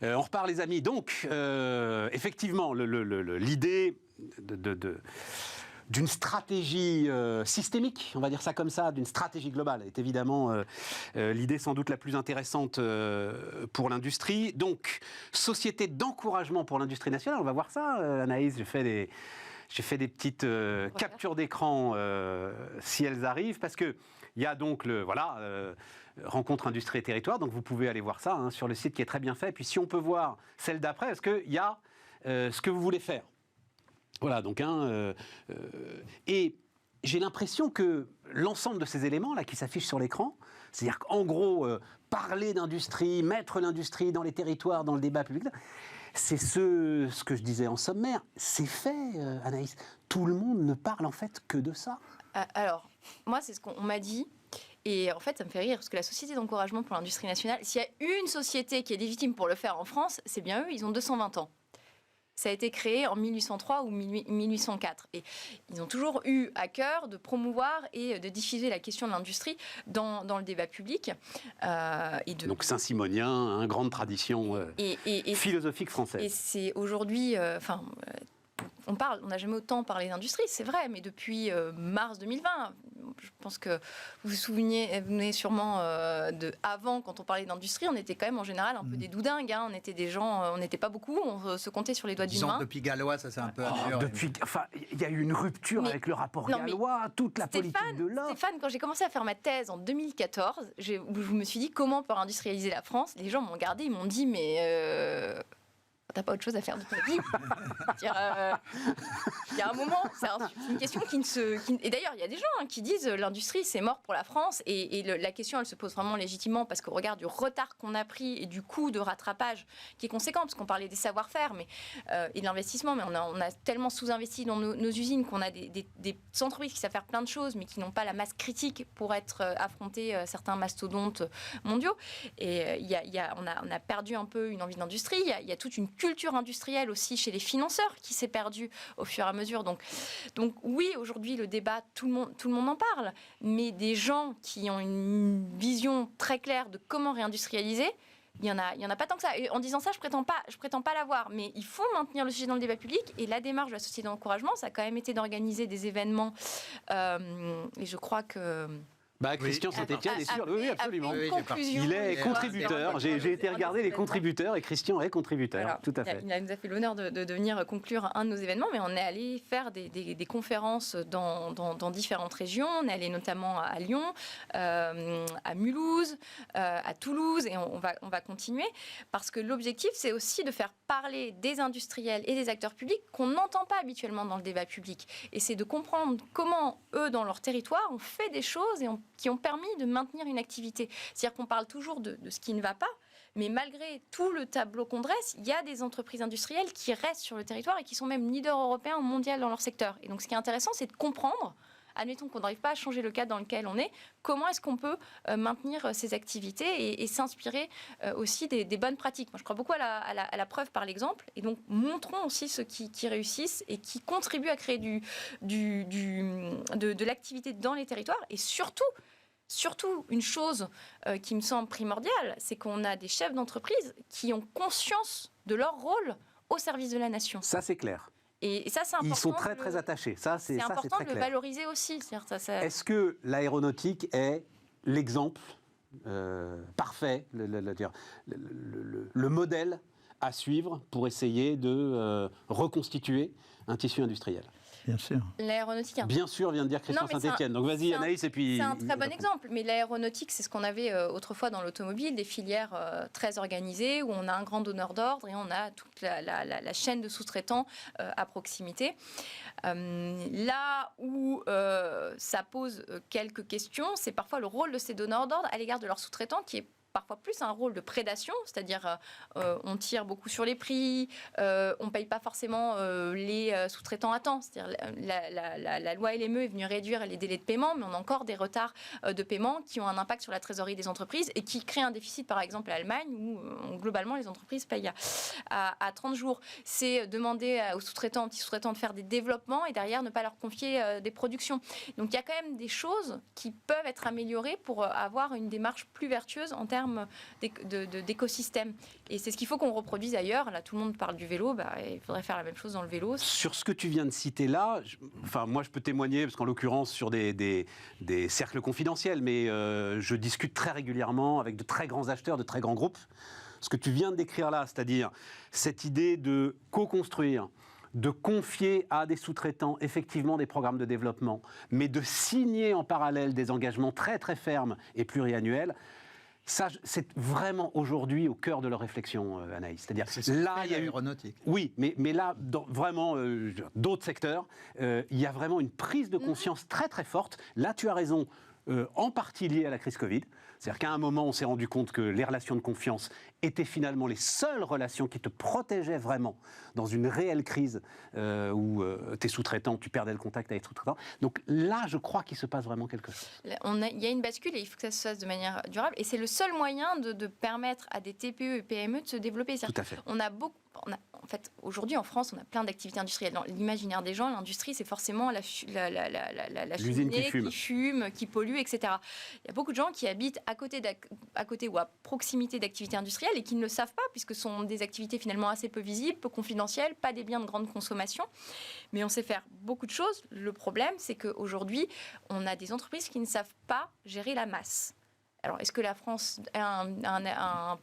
On repart les amis. Donc, effectivement, l'idée d'une stratégie systémique, on va dire ça comme ça, d'une stratégie globale, est évidemment l'idée sans doute la plus intéressante pour l'industrie. Donc, société d'encouragement pour l'industrie nationale, on va voir ça, Anaïs, j'ai fait des petites captures d'écran si elles arrivent, parce qu'il y a donc rencontre industrie et territoire, donc vous pouvez aller voir ça sur le site qui est très bien fait. Et puis si on peut voir celle d'après, parce qu'il y a ce que vous voulez faire. Voilà, donc et j'ai l'impression que l'ensemble de ces éléments là qui s'affichent sur l'écran, c'est-à-dire qu'en gros, parler d'industrie, mettre l'industrie dans les territoires, dans le débat public, c'est ce que je disais en sommaire, c'est fait, Anaïs. Tout le monde ne parle en fait que de ça. Alors, moi, c'est ce qu'on m'a dit. Et en fait, ça me fait rire, parce que la Société d'encouragement pour l'industrie nationale, s'il y a une société qui est légitime pour le faire en France, c'est bien eux, ils ont 220 ans. Ça a été créé en 1803 ou 1804. Et ils ont toujours eu à cœur de promouvoir et de diffuser la question de l'industrie dans le débat public. Donc Saint-Simonien, grande tradition philosophique française. Et c'est aujourd'hui... on n'a jamais autant parlé d'industrie, c'est vrai, mais depuis mars 2020, je pense que vous vous souvenez sûrement de avant, quand on parlait d'industrie, on était quand même en général un peu des doudingues, hein. On était des gens, on n'était pas beaucoup, on se comptait sur les doigts d'une main. Depuis Gallois, ça c'est un peu amusant. Il y a eu une rupture avec le rapport Gallois, toute la politique de l'offre. Stéphane, quand j'ai commencé à faire ma thèse en 2014, je me suis dit comment on peut industrialiser la France. Les gens m'ont regardé, ils m'ont dit mais... T'as pas autre chose à faire de ta vie. Il y a un moment, c'est une question qui ne se... Et d'ailleurs, il y a des gens qui disent l'industrie, c'est mort pour la France. Et la question, elle se pose vraiment légitimement parce qu'au regard du retard qu'on a pris et du coût de rattrapage qui est conséquent, parce qu'on parlait des savoir-faire et de l'investissement, mais on a tellement sous-investi dans nos usines qu'on a des entreprises qui savent faire plein de choses, mais qui n'ont pas la masse critique pour affronter certains mastodontes mondiaux. Et on a perdu un peu une envie d'industrie. Il y a toute une culture industrielle aussi chez les financeurs qui s'est perdue au fur et à mesure. Donc oui, aujourd'hui, le débat, tout le monde en parle, mais des gens qui ont une vision très claire de comment réindustrialiser, il y en a pas tant que ça. Et en disant ça, je prétends pas l'avoir, mais il faut maintenir le sujet dans le débat public. Et la démarche de la Société d'encouragement, ça a quand même été d'organiser des événements. Et je crois que... Christian Saint-Étienne est sûr, oui, absolument. Il est contributeur. J'ai été regarder les contributeurs et Christian est contributeur. Alors, tout à fait. Il nous a fait l'honneur de venir conclure un de nos événements, mais on est allé faire des conférences dans différentes régions. On est allé notamment à Lyon, à Mulhouse, à Toulouse, et on va continuer parce que l'objectif, c'est aussi de faire parler des industriels et des acteurs publics qu'on n'entend pas habituellement dans le débat public. Et c'est de comprendre comment eux, dans leur territoire, ont fait des choses qui ont permis de maintenir une activité. C'est-à-dire qu'on parle toujours de ce qui ne va pas, mais malgré tout le tableau qu'on dresse, il y a des entreprises industrielles qui restent sur le territoire et qui sont même leaders européens ou mondiaux dans leur secteur. Et donc ce qui est intéressant, c'est de comprendre, admettons qu'on n'arrive pas à changer le cadre dans lequel on est, comment est-ce qu'on peut maintenir ces activités et s'inspirer aussi des bonnes pratiques. Moi, je crois beaucoup à la preuve par l'exemple, et donc montrons aussi ceux qui réussissent et qui contribuent à créer de l'activité dans les territoires, et surtout, une chose qui me semble primordiale, c'est qu'on a des chefs d'entreprise qui ont conscience de leur rôle au service de la nation. Ça, c'est clair. Et ça, c'est important. Ils sont très, très attachés. C'est important très de le valoriser aussi. Est-ce que l'aéronautique est l'exemple parfait, le modèle à suivre pour essayer de reconstituer un tissu industriel? Bien sûr. L'aéronautique. Bien sûr, vient de dire Christian Saint-Étienne. Donc vas-y, Anaïs, et puis... C'est un très bon exemple. Mais l'aéronautique, c'est ce qu'on avait autrefois dans l'automobile, des filières très organisées, où on a un grand donneur d'ordre et on a toute la chaîne de sous-traitants à proximité. Là où ça pose quelques questions, c'est parfois le rôle de ces donneurs d'ordre à l'égard de leurs sous-traitants, qui est parfois plus un rôle de prédation, c'est-à-dire on tire beaucoup sur les prix, on ne paye pas forcément les sous-traitants à temps. C'est-à-dire la loi LME est venue réduire les délais de paiement, mais on a encore des retards de paiement qui ont un impact sur la trésorerie des entreprises et qui créent un déficit, par exemple, à Allemagne, où globalement les entreprises payent à 30 jours. C'est demander aux sous-traitants, aux petits sous-traitants de faire des développements et derrière ne pas leur confier des productions. Donc il y a quand même des choses qui peuvent être améliorées pour avoir une démarche plus vertueuse en termes termes d'écosystème. Et c'est ce qu'il faut qu'on reproduise ailleurs. Là, tout le monde parle du vélo, il faudrait faire la même chose dans le vélo. Sur ce que tu viens de citer là, moi je peux témoigner, parce qu'en l'occurrence sur des cercles confidentiels, mais je discute très régulièrement avec de très grands acheteurs, de très grands groupes. Ce que tu viens de décrire là, c'est-à-dire cette idée de co-construire, de confier à des sous-traitants effectivement des programmes de développement, mais de signer en parallèle des engagements très très fermes et pluriannuels, ça, c'est vraiment aujourd'hui au cœur de leur réflexion, Anaïs. C'est-à-dire, là, il y a l'aéronautique. Oui, mais là, dans vraiment d'autres secteurs, il y a vraiment une prise de conscience très très forte. Là, tu as raison, en partie liée à la crise Covid. C'est-à-dire qu'à un moment, on s'est rendu compte que les relations de confiance étaient finalement les seules relations qui te protégeaient vraiment dans une réelle crise où tes sous-traitants, tu perdais le contact avec tes sous-traitants. Donc là, je crois qu'il se passe vraiment quelque chose. Il y a une bascule et il faut que ça se fasse de manière durable. Et c'est le seul moyen de permettre à des TPE et PME de se développer. Tout à fait. En fait, aujourd'hui, en France, on a plein d'activités industrielles. Dans l'imaginaire des gens, l'industrie, c'est forcément la cheminée qui fume, qui pollue, etc. Il y a beaucoup de gens qui habitent à côté ou à proximité d'activités industrielles et qui ne le savent pas, puisque ce sont des activités finalement assez peu visibles, peu confidentielles, pas des biens de grande consommation. Mais on sait faire beaucoup de choses. Le problème, c'est qu'aujourd'hui, on a des entreprises qui ne savent pas gérer la masse. Alors, est-ce que la France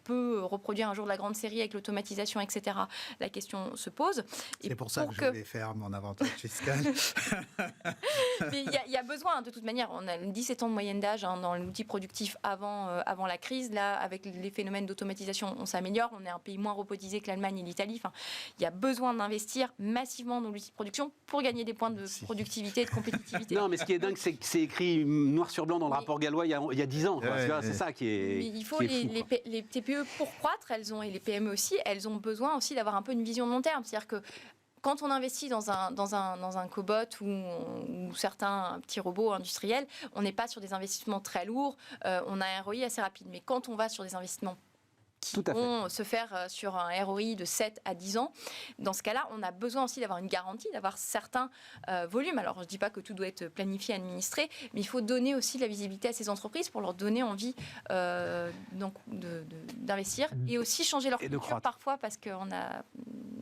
peut reproduire un jour la grande série avec l'automatisation, etc. La question se pose. C'est pour ça que je voulais faire mon avantage fiscal. Mais il y a besoin, de toute manière. On a 17 ans de moyenne d'âge dans l'outil productif avant la crise. Là, avec les phénomènes d'automatisation, on s'améliore. On est un pays moins robotisé que l'Allemagne et l'Italie. Enfin, il y a besoin d'investir massivement dans l'outil de production pour gagner des points de productivité et de compétitivité. Non, mais ce qui est dingue, c'est que c'est écrit noir sur blanc dans le rapport Gallois il y a 10 ans. C'est ça qui est. Mais il faut les TPE pour croître, et les PME aussi, elles ont besoin aussi d'avoir un peu une vision de long terme. C'est-à-dire que quand on investit dans un cobot ou certains petits robots industriels, on n'est pas sur des investissements très lourds, on a un ROI assez rapide. Mais quand on va sur des investissements qui vont se faire sur un ROI de 7 à 10 ans. Dans ce cas-là, on a besoin aussi d'avoir une garantie, d'avoir certains volumes. Alors, je ne dis pas que tout doit être planifié, administré, mais il faut donner aussi de la visibilité à ces entreprises pour leur donner envie d'investir et aussi changer leur culture parfois, parce qu'on a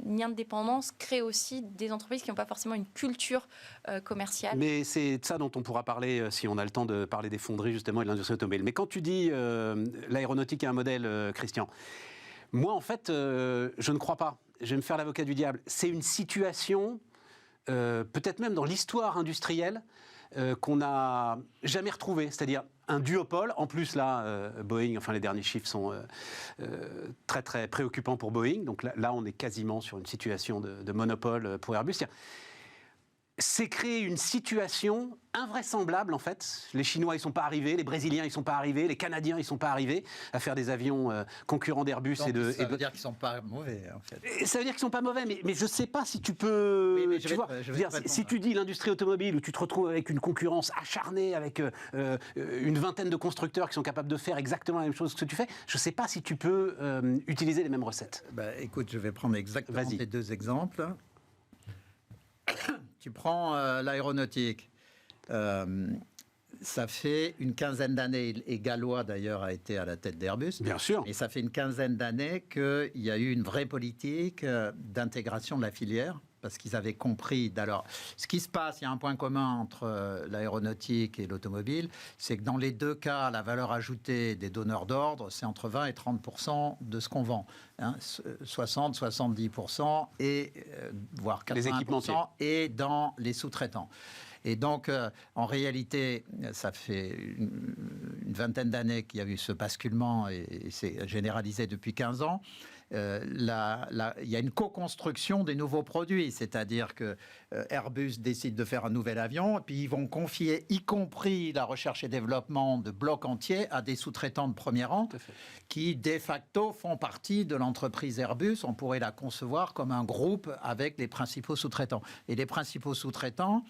lien de dépendance crée aussi des entreprises qui n'ont pas forcément une culture commerciale. Mais c'est de ça dont on pourra parler si on a le temps de parler des fonderies justement et de l'industrie automobile. Mais quand tu dis l'aéronautique est un modèle, Christian, moi en fait je ne crois pas. Je vais me faire l'avocat du diable. C'est une situation, peut-être même dans l'histoire industrielle, qu'on n'a jamais retrouvée. C'est-à-dire un duopole. En plus, là, Boeing, enfin les derniers chiffres sont très très préoccupants pour Boeing. Donc là, on est quasiment sur une situation de monopole pour Airbus. C'est créer une situation invraisemblable, en fait. Les Chinois, ils ne sont pas arrivés, les Brésiliens, ils ne sont pas arrivés, les Canadiens, ils ne sont pas arrivés à faire des avions concurrents d'Airbus. Ça veut dire qu'ils ne sont pas mauvais, en fait. Ça veut dire qu'ils ne sont pas mauvais, mais je ne sais pas si tu peux... Si tu dis l'industrie automobile, où tu te retrouves avec une concurrence acharnée, avec une vingtaine de constructeurs qui sont capables de faire exactement la même chose que tu fais, je ne sais pas si tu peux utiliser les mêmes recettes. Écoute, je vais prendre exactement tes deux exemples. Tu prends l'aéronautique. Ça fait une quinzaine d'années, et Gallois d'ailleurs a été à la tête d'Airbus. Bien sûr. Et ça fait une quinzaine d'années qu'il y a eu une vraie politique d'intégration de la filière, parce qu'ils avaient compris. Alors, ce qui se passe, il y a un point commun entre l'aéronautique et l'automobile, c'est que dans les deux cas, la valeur ajoutée des donneurs d'ordre, c'est entre 20 et 30% de ce qu'on vend. 60, 70% et voire 80% et dans les sous-traitants. Et donc, en réalité, ça fait une vingtaine d'années qu'il y a eu ce basculement et c'est généralisé depuis 15 ans. Il y a une co-construction des nouveaux produits, c'est-à-dire que Airbus décide de faire un nouvel avion, et puis ils vont confier, y compris la recherche et développement de blocs entiers, à des sous-traitants de premier rang, qui de facto font partie de l'entreprise Airbus. On pourrait la concevoir comme un groupe avec les principaux sous-traitants. Et les principaux sous-traitants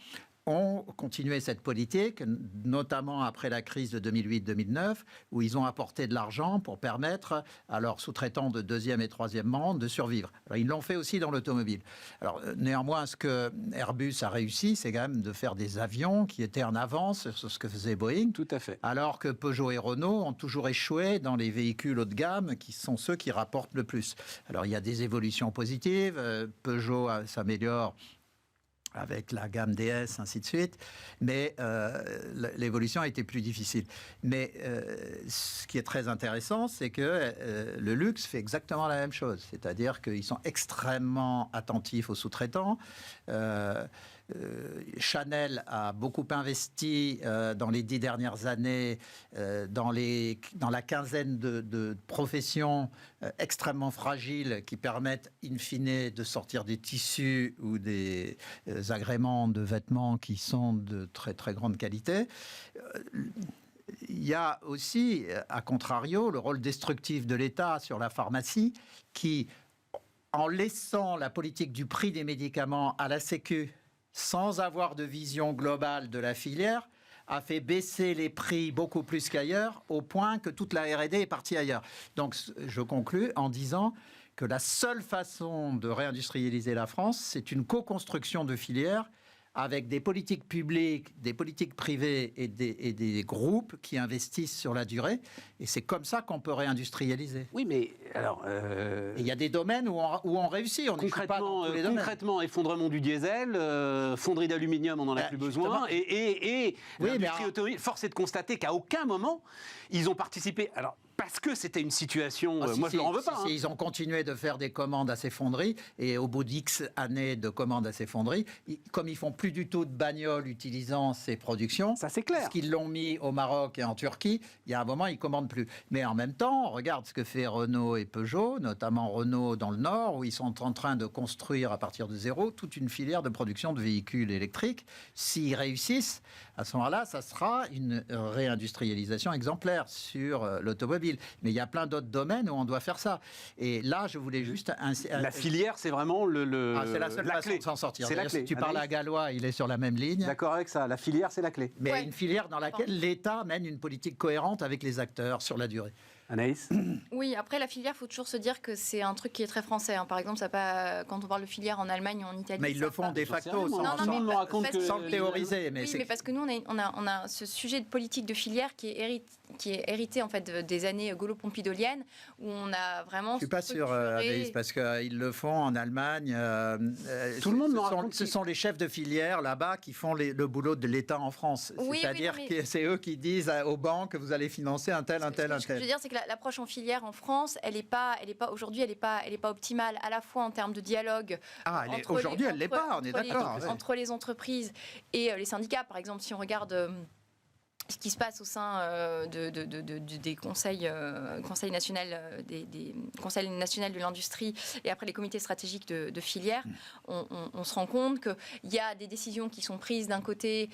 ont continué cette politique, notamment après la crise de 2008-2009, où ils ont apporté de l'argent pour permettre à leurs sous-traitants de deuxième et troisième rang de survivre. Alors, ils l'ont fait aussi dans l'automobile. Alors, néanmoins, ce que Airbus a réussi, c'est quand même de faire des avions qui étaient en avance sur ce que faisait Boeing. Tout à fait. Alors que Peugeot et Renault ont toujours échoué dans les véhicules haut de gamme, qui sont ceux qui rapportent le plus. Alors, il y a des évolutions positives. Peugeot s'améliore avec la gamme DS, ainsi de suite, mais l'évolution a été plus difficile. Mais ce qui est très intéressant, c'est que le luxe fait exactement la même chose, c'est-à-dire qu'ils sont extrêmement attentifs aux sous-traitants. Chanel a beaucoup investi dans les 10 dernières années dans la quinzaine de professions extrêmement fragiles qui permettent in fine de sortir des tissus ou des agréments de vêtements qui sont de très très grande qualité. Il y a aussi, à contrario, le rôle destructif de l'État sur la pharmacie qui, en laissant la politique du prix des médicaments à la Sécu, sans avoir de vision globale de la filière, a fait baisser les prix beaucoup plus qu'ailleurs, au point que toute la R&D est partie ailleurs. Donc, je conclus en disant que la seule façon de réindustrialiser la France, c'est une co-construction de filières avec des politiques publiques, des politiques privées et des groupes qui investissent sur la durée. Et c'est comme ça qu'on peut réindustrialiser. Oui, mais alors... Il y a des domaines où on réussit. On concrètement, effondrement du diesel, fonderie d'aluminium, on n'en a plus besoin. Et l'industrie automobile, force est de constater qu'à aucun moment, ils ont participé... Alors, parce que c'était une situation... moi, je ne leur en veux pas. Ils ont continué de faire des commandes à ces fonderies, et au bout d'X années de commandes à ces fonderies, comme ils font plus du tout de bagnoles utilisant ces productions, ça c'est clair. Parce qu'ils l'ont mis au Maroc et en Turquie, il y a un moment, ils commandent plus. Mais en même temps, on regarde ce que fait Renault et Peugeot, notamment Renault dans le Nord, où ils sont en train de construire à partir de zéro toute une filière de production de véhicules électriques. S'ils réussissent, à ce moment-là, ça sera une réindustrialisation exemplaire sur l'automobile. Mais il y a plein d'autres domaines où on doit faire ça. Et là, je voulais juste... La filière, c'est vraiment c'est la seule façon de s'en sortir. C'est la clé. Si tu parles à Gallois, il est sur la même ligne. D'accord avec ça. La filière, c'est la clé. Mais une filière dans laquelle l'État mène une politique cohérente avec les acteurs sur la durée. Anaïs ? Oui, après la filière, il faut toujours se dire que c'est un truc qui est très français. Par exemple, ça pas, quand on parle de filière en Allemagne ou en Italie... Mais ils le font de facto, sans le théoriser. Mais mais parce que nous, on a ce sujet de politique de filière qui est hérité en fait des années gaulo-pompidoliennes, où on a vraiment... Je ne suis pas sûr, Anaïs, parce qu'ils le font en Allemagne. Tout le monde me raconte. Ce sont les chefs de filière là-bas qui font le boulot de l'État en France. C'est-à-dire que c'est eux qui disent aux banques que vous allez financer un tel. Ce que je veux dire, c'est que l'approche en filière en France, elle est pas aujourd'hui, elle est pas optimale, à la fois en termes de dialogue. Aujourd'hui, elle l'est pas. On est d'accord. Entre les entreprises et les syndicats, par exemple, si on regarde ce qui se passe au sein des conseils nationaux de l'industrie et après les comités stratégiques de filière, on se rend compte qu'il y a des décisions qui sont prises d'un côté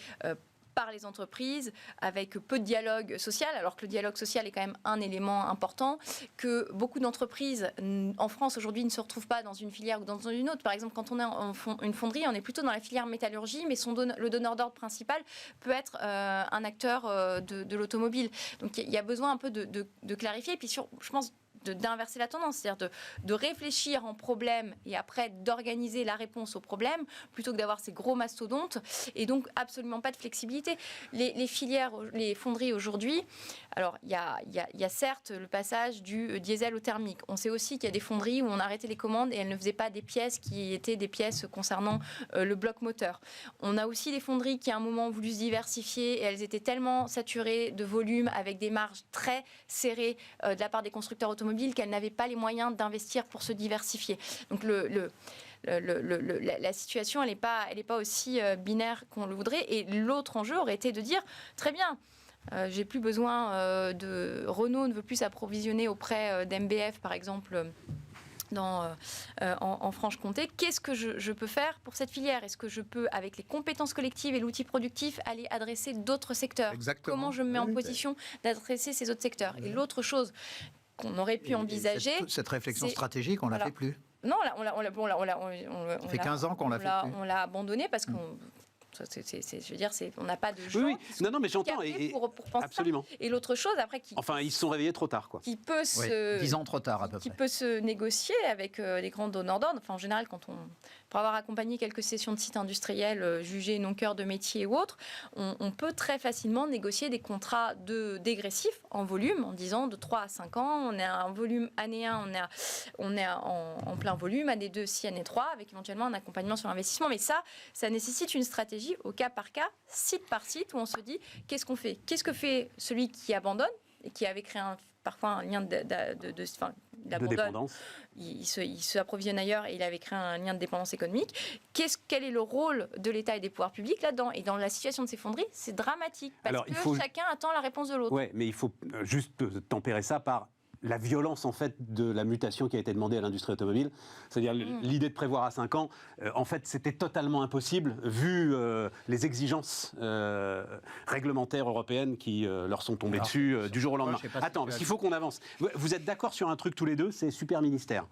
par les entreprises, avec peu de dialogue social, alors que le dialogue social est quand même un élément important, que beaucoup d'entreprises en France aujourd'hui ne se retrouvent pas dans une filière ou dans une autre. Par exemple, quand on est une fonderie, on est plutôt dans la filière métallurgie, mais le donneur d'ordre principal peut être un acteur de l'automobile. Donc il y a besoin un peu de clarifier, et puis je pense d'inverser la tendance, c'est-à-dire de réfléchir en problème et après d'organiser la réponse au problème, plutôt que d'avoir ces gros mastodontes, et donc absolument pas de flexibilité. Les filières, les fonderies aujourd'hui, alors il y a certes le passage du diesel au thermique. On sait aussi qu'il y a des fonderies où on arrêtait les commandes et elles ne faisaient pas des pièces qui étaient des pièces concernant le bloc moteur. On a aussi des fonderies qui à un moment ont voulu se diversifier et elles étaient tellement saturées de volume avec des marges très serrées de la part des constructeurs automobiles qu'elles n'avaient pas les moyens d'investir pour se diversifier. Donc la situation, elle n'est pas aussi binaire qu'on le voudrait. Et l'autre enjeu aurait été de dire, très bien, j'ai plus besoin Renault ne veut plus s'approvisionner auprès d'MBF, par exemple, en Franche-Comté. Qu'est-ce que je peux faire pour cette filière ? Est-ce que je peux, avec les compétences collectives et l'outil productif, aller adresser d'autres secteurs ? Exactement. Comment je me mets en position d'adresser ces autres secteurs ? Et l'autre chose qu'on aurait pu envisager... Cette réflexion stratégique, on ne la fait plus. Non, ça fait 15 ans qu'on l'a fait plus. On l'a abandonné parce qu'on... Je veux dire, on n'a pas de gens Oui, qui sont non, mais j'entends. pour penser Absolument. ça. Et l'autre chose, après, Enfin, ils se sont réveillés trop tard, quoi. qui peut se... 10 ans trop tard, à peu qui près. peut se négocier avec les grands donneurs d'ordre. Enfin, en général, pour avoir accompagné quelques sessions de sites industriels jugés non cœur de métier ou autres, on peut très facilement négocier des contrats dégressifs en volume, en disant de 3 à 5 ans, on est à un volume année 1, on est en plein volume, année 2, 6, année 3, avec éventuellement un accompagnement sur l'investissement. Mais ça nécessite une stratégie au cas par cas, site par site, où on se dit, qu'est-ce qu'on fait ? Qu'est-ce que fait celui qui abandonne et qui avait créé parfois un lien de dépendance. Il se approvisionne ailleurs et il avait créé un lien de dépendance économique. Quel est le rôle de l'État et des pouvoirs publics là-dedans ? Et dans la situation de s'effondrer, c'est dramatique parce que chacun attend la réponse de l'autre. Oui, mais il faut juste tempérer ça par la violence en fait de la mutation qui a été demandée à l'industrie automobile. C'est-à-dire l'idée de prévoir à 5 ans, en fait c'était totalement impossible vu les exigences réglementaires européennes qui leur sont tombées dessus du jour au lendemain. Attends, parce qu'il faut qu'on avance. Vous êtes d'accord sur un truc tous les deux, c'est super ministère.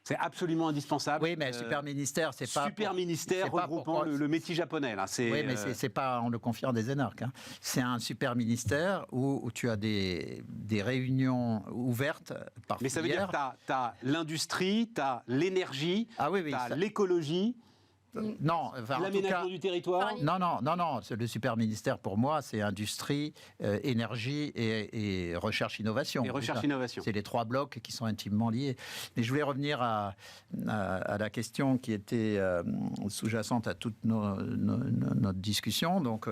C'est absolument indispensable. Oui, mais super ministère, c'est pas... Super ministère regroupant le métier japonais. Là. Oui, mais c'est pas en le confiant des énarques. Hein. C'est un super ministère où tu as des réunions ouvertes par mais filière. Ça veut dire que tu as l'industrie, tu as l'énergie, tu as l'écologie... Non, enfin, l'aménagement du territoire. Non. Le super ministère pour moi, c'est industrie, énergie et recherche innovation. Et recherche innovation. C'est les 3 blocs qui sont intimement liés. Mais je voulais revenir à la question qui était sous-jacente à toute notre discussion. Donc,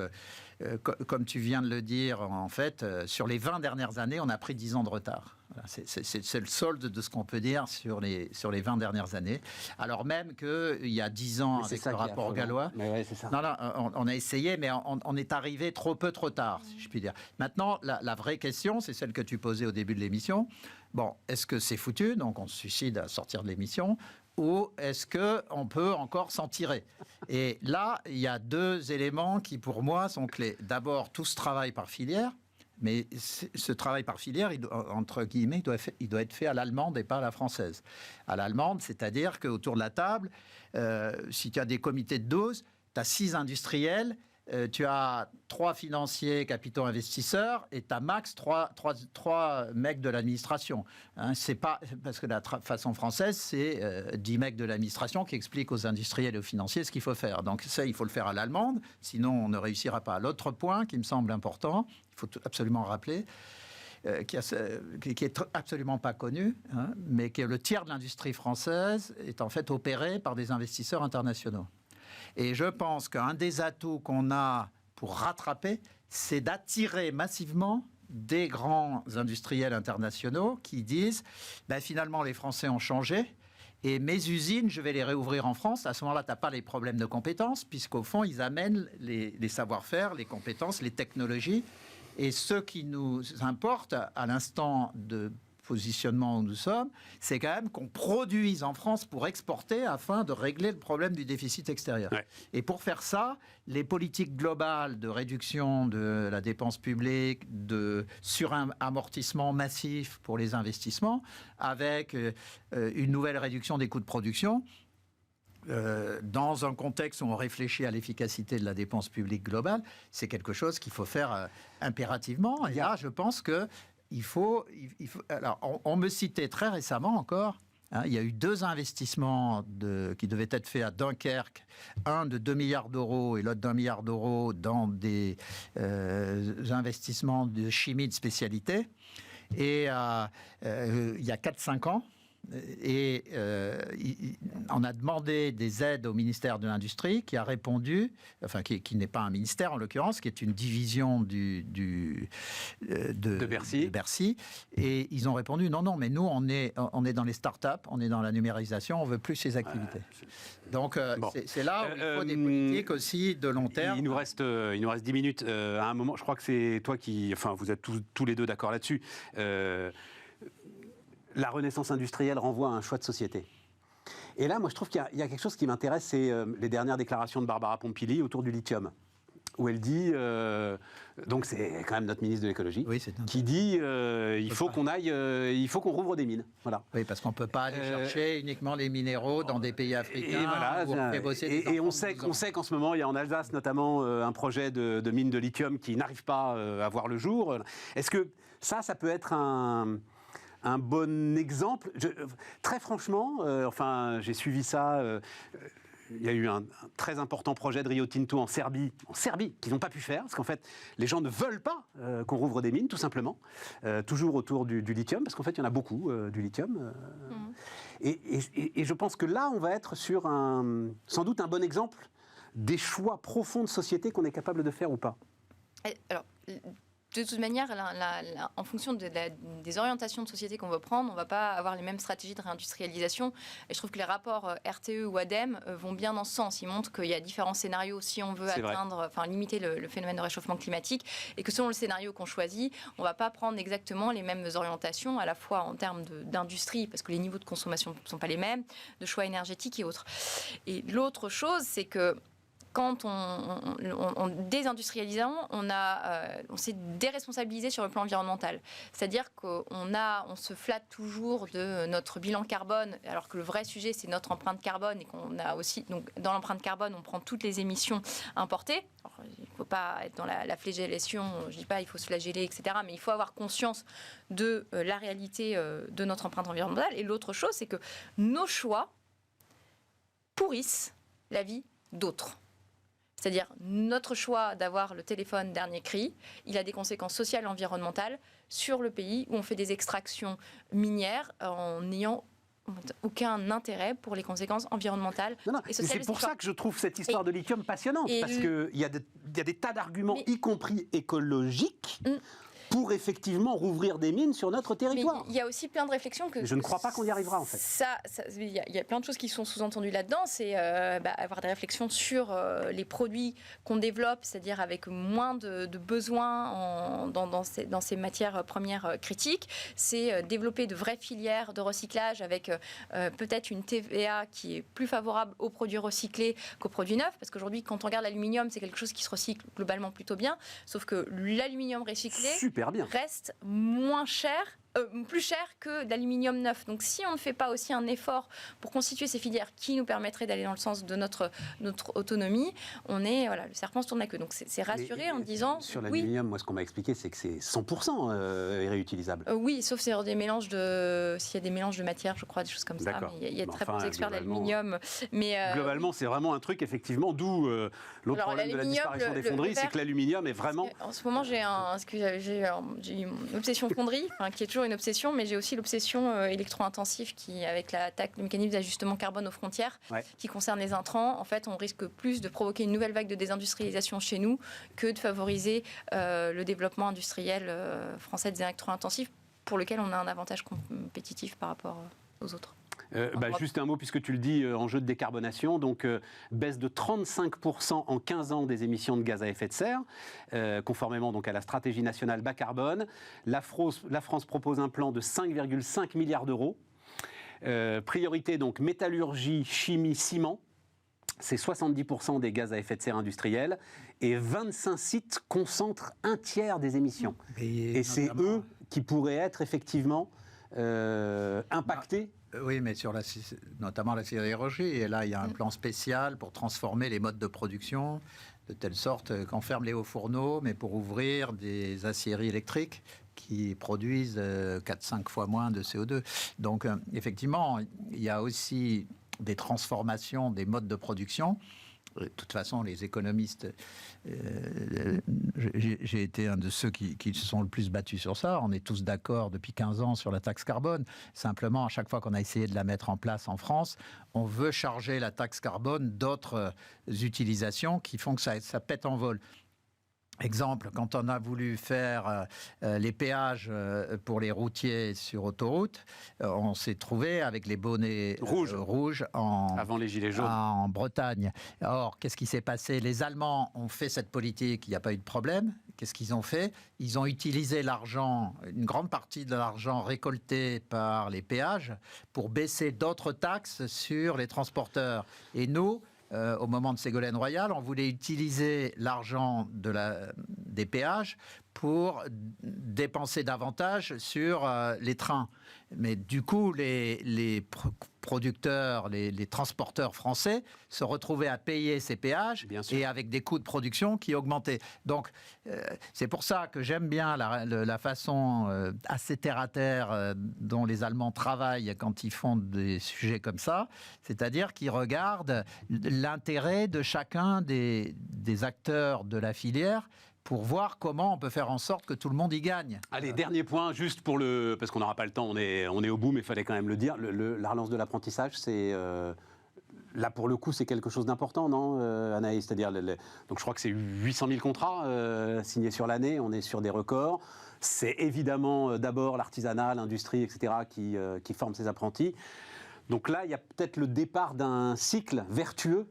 comme tu viens de le dire, en fait, sur les 20 dernières années, on a pris 10 ans de retard. C'est le solde de ce qu'on peut dire sur les 20 dernières années. Alors même qu'il y a 10 ans, avec le rapport Gallois, on a essayé, mais on est arrivé trop tard, si je puis dire. Maintenant, la vraie question, c'est celle que tu posais au début de l'émission. Bon, est-ce que c'est foutu ? Donc on se suicide à sortir de l'émission. Ou est-ce qu'on peut encore s'en tirer ? Et là, il y a 2 éléments qui, pour moi, sont clés. D'abord, tout ce travail par filière. Mais ce travail par filière, entre guillemets, il doit être fait à l'allemande et pas à la française. À l'allemande, c'est-à-dire qu'autour de la table, si tu as des comités de 12, tu as 6 industriels, tu as 3 financiers, capitaux investisseurs, et tu as max 3 mecs de l'administration. Hein, c'est pas, parce que la façon française, c'est 10 mecs de l'administration qui expliquent aux industriels et aux financiers ce qu'il faut faire. Donc ça, il faut le faire à l'allemande, sinon on ne réussira pas. L'autre point qui me semble important, il faut absolument rappeler, qui est absolument pas connu, hein, mais que le tiers de l'industrie française est en fait opéré par des investisseurs internationaux. Et je pense qu'un des atouts qu'on a pour rattraper, c'est d'attirer massivement des grands industriels internationaux qui disent finalement les Français ont changé et mes usines, je vais les réouvrir en France. À ce moment-là, tu n'as pas les problèmes de compétences puisqu'au fond, ils amènent les savoir-faire, les compétences, les technologies. Et ce qui nous importe à l'instant de positionnement où nous sommes, c'est quand même qu'on produise en France pour exporter afin de régler le problème du déficit extérieur. Ouais. Et pour faire ça, les politiques globales de réduction de la dépense publique, de suramortissement massif pour les investissements, avec une nouvelle réduction des coûts de production, dans un contexte où on réfléchit à l'efficacité de la dépense publique globale, c'est quelque chose qu'il faut faire impérativement. Et là, je pense que il faut. Alors, on me citait très récemment encore. Hein, il y a eu 2 investissements qui devaient être faits à Dunkerque, un de 2 milliards d'euros et l'autre d'1 milliard d'euros dans des investissements de chimie de spécialité. Et il y a 4-5 ans. Et on a demandé des aides au ministère de l'Industrie qui a répondu, enfin qui n'est pas un ministère en l'occurrence, qui est une division de Bercy. Et ils ont répondu non, mais nous on est dans les startups, on est dans la numérisation, on veut plus ces activités. Donc c'est là où il faut des politiques aussi de long terme. Il nous reste 10 minutes. À un moment, je crois que c'est toi qui, enfin vous êtes tous les deux d'accord là-dessus. La renaissance industrielle renvoie à un choix de société. Et là, moi, je trouve qu'il y a quelque chose qui m'intéresse, c'est les dernières déclarations de Barbara Pompili autour du lithium. où elle dit, donc c'est quand même notre ministre de l'écologie, Oui, c'est qui dit il faut qu'on rouvre des mines. Voilà. Oui, parce qu'on ne peut pas aller chercher uniquement les minéraux dans des pays africains. Et voilà, où on fait bosser des et on enfants de 12 ans. sait qu'en ce moment, il y a en Alsace notamment un projet de mine de lithium qui n'arrive pas à voir le jour. Est-ce que ça peut être un bon exemple? Très franchement, j'ai suivi ça. Il y a eu un très important projet de Rio Tinto en Serbie, qu'ils n'ont pas pu faire, parce qu'en fait, les gens ne veulent pas qu'on rouvre des mines, tout simplement, toujours autour du lithium, parce qu'en fait, il y en a beaucoup, du lithium. Et je pense que là, on va être sur sans doute un bon exemple des choix profonds de société qu'on est capable de faire ou pas. Alors, de toute manière, en fonction des orientations de société qu'on veut prendre, on ne va pas avoir les mêmes stratégies de réindustrialisation. Et je trouve que les rapports RTE ou ADEME vont bien dans ce sens. Ils montrent qu'il y a différents scénarios si on veut limiter le phénomène de réchauffement climatique, et que selon le scénario qu'on choisit, on ne va pas prendre exactement les mêmes orientations, à la fois en termes d'industrie, parce que les niveaux de consommation ne sont pas les mêmes, de choix énergétiques et autres. Et l'autre chose, c'est que quand on désindustrialisant, on s'est déresponsabilisé sur le plan environnemental. C'est-à-dire qu'on se flatte toujours de notre bilan carbone, alors que le vrai sujet, c'est notre empreinte carbone, et qu'on a aussi, donc dans l'empreinte carbone, on prend toutes les émissions importées. Alors, il ne faut pas être dans la flagellation, je ne dis pas il faut se flageller, etc., mais il faut avoir conscience de la réalité de notre empreinte environnementale. Et l'autre chose, c'est que nos choix pourrissent la vie d'autres. C'est-à-dire, notre choix d'avoir le téléphone dernier cri, il a des conséquences sociales et environnementales sur le pays où on fait des extractions minières en n'ayant aucun intérêt pour les conséquences environnementales et sociales. C'est pour ça que je trouve cette histoire de lithium passionnante, parce qu'il y a des tas d'arguments, y compris écologiques, pour effectivement rouvrir des mines sur notre territoire. Mais il y a aussi plein de réflexions que... Je ne crois pas qu'on y arrivera, en fait. Il y a plein de choses qui sont sous-entendues là-dedans. C'est avoir des réflexions sur les produits qu'on développe, c'est-à-dire avec moins de besoins dans ces matières premières critiques. C'est développer de vraies filières de recyclage avec peut-être une TVA qui est plus favorable aux produits recyclés qu'aux produits neufs. Parce qu'aujourd'hui, quand on regarde l'aluminium, c'est quelque chose qui se recycle globalement plutôt bien. Sauf que l'aluminium recyclé reste plus cher que d'aluminium neuf. Donc si on ne fait pas aussi un effort pour constituer ces filières qui nous permettraient d'aller dans le sens de notre autonomie, le serpent se tourne la queue. Donc c'est rassuré en disant... Sur l'aluminium, moi ce qu'on m'a expliqué, c'est que c'est 100% réutilisable. Oui, sauf s'il y a des mélanges de matières, je crois, des choses comme ça. Mais il y a de très bons experts d'aluminium. Globalement, c'est vraiment un truc, effectivement, d'où l'autre problème de la disparition des fonderies, c'est que l'aluminium est vraiment... En ce moment, j'ai une obsession fonderie, qui est toujours une obsession, mais j'ai aussi l'obsession électro-intensive avec le mécanisme d'ajustement carbone aux frontières, qui concerne les intrants. En fait, on risque plus de provoquer une nouvelle vague de désindustrialisation chez nous que de favoriser le développement industriel français des électro-intensifs, pour lequel on a un avantage compétitif par rapport aux autres. Juste un mot, puisque tu le dis, enjeu de décarbonation, donc baisse de 35% en 15 ans des émissions de gaz à effet de serre, conformément donc à la stratégie nationale bas carbone. La France propose un plan de 5,5 milliards d'euros. Priorité donc métallurgie, chimie, ciment. C'est 70% des gaz à effet de serre industriels, et 25 sites concentrent un tiers des émissions. Et c'est eux qui pourraient être effectivement impactés. Oui, mais notamment la sidérurgie. Et là, il y a un plan spécial pour transformer les modes de production, de telle sorte qu'on ferme les hauts fourneaux, mais pour ouvrir des aciéries électriques qui produisent 4-5 fois moins de CO2. Donc, effectivement, il y a aussi des transformations des modes de production. De toute façon, les économistes, j'ai été un de ceux qui se sont le plus battus sur ça. On est tous d'accord depuis 15 ans sur la taxe carbone. Simplement, à chaque fois qu'on a essayé de la mettre en place en France, on veut charger la taxe carbone d'autres utilisations qui font que ça pète en vol. Exemple, quand on a voulu faire les péages pour les routiers sur autoroute, on s'est trouvé avec les bonnets rouges avant les gilets jaunes en Bretagne. Or, qu'est-ce qui s'est passé? Les Allemands ont fait cette politique, il n'y a pas eu de problème. Qu'est-ce qu'ils ont fait? Ils ont utilisé l'argent, une grande partie de l'argent récolté par les péages, pour baisser d'autres taxes sur les transporteurs. Et nous, au moment de Ségolène Royal, on voulait utiliser l'argent des péages pour dépenser davantage sur les trains. Mais du coup, les producteurs, les transporteurs français se retrouvaient à payer ces péages et avec des coûts de production qui augmentaient. Donc, c'est pour ça que j'aime bien la façon assez terre-à-terre dont les Allemands travaillent quand ils font des sujets comme ça, c'est-à-dire qu'ils regardent l'intérêt de chacun des acteurs de la filière pour voir comment on peut faire en sorte que tout le monde y gagne. Allez, dernier point, juste pour parce qu'on n'aura pas le temps, on est au bout, mais il fallait quand même le dire, la relance de l'apprentissage, c'est... Là, pour le coup, c'est quelque chose d'important, non, Anaïs? C'est-à-dire, donc je crois que c'est 800 000 contrats signés sur l'année, on est sur des records. C'est évidemment d'abord l'artisanat, l'industrie, etc., qui forment ces apprentis. Donc là, il y a peut-être le départ d'un cycle vertueux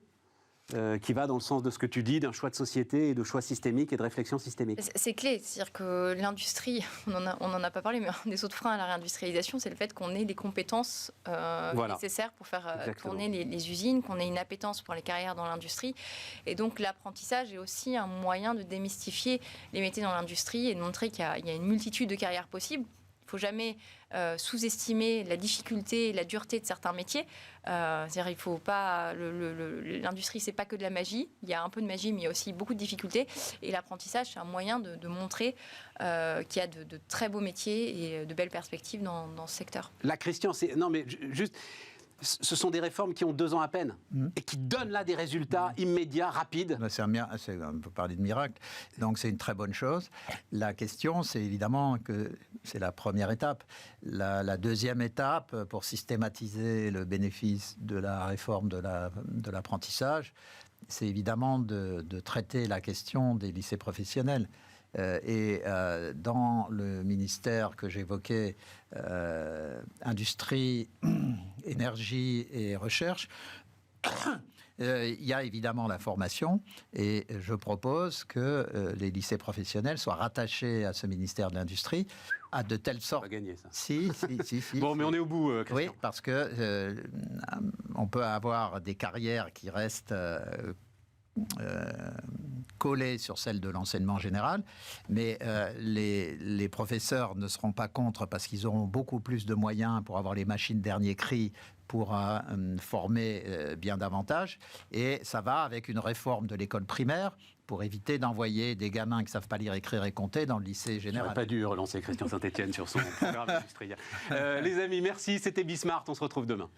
qui va dans le sens de ce que tu dis, d'un choix de société et de choix systémique et de réflexion systémique. C'est clé, c'est-à-dire que l'industrie, on n'en a pas parlé, mais un des autres freins à la réindustrialisation, c'est le fait qu'on ait les compétences nécessaires pour faire tourner les usines, qu'on ait une appétence pour les carrières dans l'industrie. Et donc l'apprentissage est aussi un moyen de démystifier les métiers dans l'industrie et de montrer qu'il y a une multitude de carrières possibles. Il ne faut jamais sous-estimer la difficulté et la dureté de certains métiers. C'est-à-dire il faut pas... L'industrie, ce n'est pas que de la magie. Il y a un peu de magie, mais il y a aussi beaucoup de difficultés. Et l'apprentissage, c'est un moyen de montrer qu'il y a de très beaux métiers et de belles perspectives dans ce secteur. Là, Christian, non mais juste... Ce sont des réformes qui ont 2 ans à peine et qui donnent là des résultats immédiats, rapides. On peut parler de miracle, donc c'est une très bonne chose. La question, c'est évidemment que c'est la première étape. La deuxième étape, pour systématiser le bénéfice de la réforme de l'apprentissage, c'est évidemment de traiter la question des lycées professionnels. Dans le ministère que j'évoquais, industrie, énergie et recherche, il y a évidemment la formation et je propose que les lycées professionnels soient rattachés à ce ministère de l'Industrie à de telle sorte... On va gagner ça. Si. Bon, mais on est au bout, Christian. Oui, parce que on peut avoir des carrières qui restent... collées sur celle de l'enseignement général, mais les professeurs ne seront pas contre parce qu'ils auront beaucoup plus de moyens pour avoir les machines dernier cri pour former bien davantage. Et ça va avec une réforme de l'école primaire pour éviter d'envoyer des gamins qui ne savent pas lire, écrire et compter dans le lycée général. J'aurais pas dû relancer Christian Saint-Etienne sur son programme industriel. Les amis, merci. C'était Bismart. On se retrouve demain.